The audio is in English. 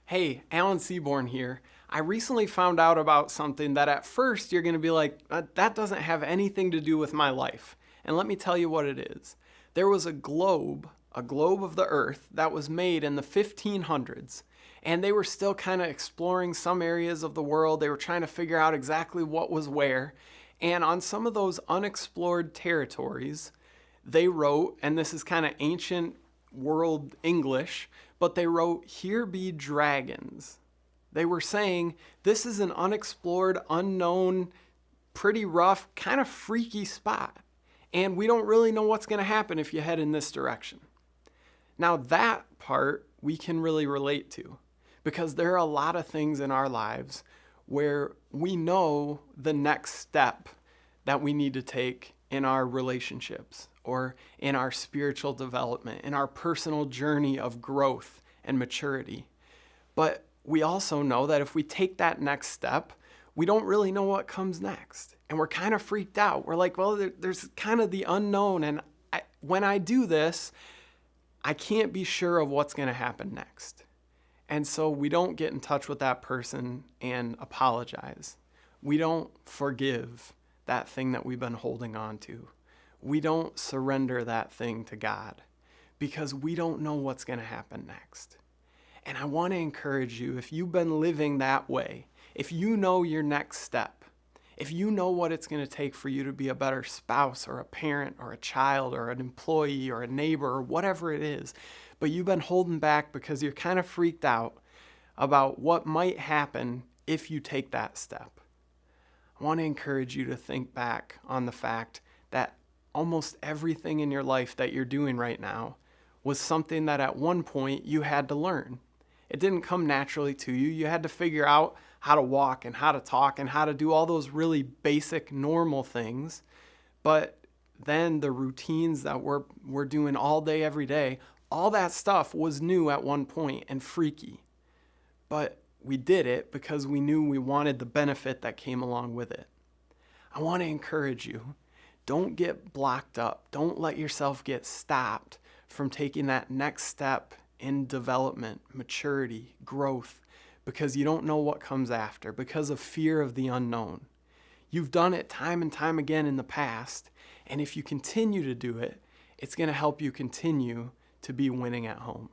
Hey, Alan Seaborn here. I recently found out about something that at first you're going to be like, that doesn't have anything to do with my life. And let me tell you what it is. There was a globe of the earth that was made in the 1500s. And they were still kind of exploring some areas of the world. They were trying to figure out exactly what was where. And on some of those unexplored territories, they wrote, and this is kind of ancient world English, but they wrote, "Here be dragons." They were saying, this is an unexplored, unknown, pretty rough, kind of freaky spot. And we don't really know what's going to happen if you head in this direction. Now, that part we can really relate to because there are a lot of things in our lives where we know the next step that we need to take in our relationships or in our spiritual development, in our personal journey of growth and maturity. But we also know that if we take that next step, we don't really know what comes next. And we're kind of freaked out. We're like, well, there's kind of the unknown. And when I do this, I can't be sure of what's going to happen next. And so we don't get in touch with that person and apologize. We don't forgive that thing that we've been holding on to. We don't surrender that thing to God because we don't know what's going to happen next. And I want to encourage you, if you've been living that way, if you know your next step, if you know what it's going to take for you to be a better spouse or a parent or a child or an employee or a neighbor or whatever it is, but you've been holding back because you're kind of freaked out about what might happen if you take that step, I want to encourage you to think back on the fact that almost everything in your life that you're doing right now was something that at one point you had to learn. It didn't come naturally to you. You had to figure out how to walk and how to talk and how to do all those really basic, normal things. But then the routines that we're doing all day, every day, all that stuff was new at one point and freaky. But we did it because we knew we wanted the benefit that came along with it. I want to encourage you. Don't get blocked up. Don't let yourself get stopped from taking that next step in development, maturity, growth, because you don't know what comes after, because of fear of the unknown. You've done it time and time again in the past, and if you continue to do it, it's going to help you continue to be winning at home.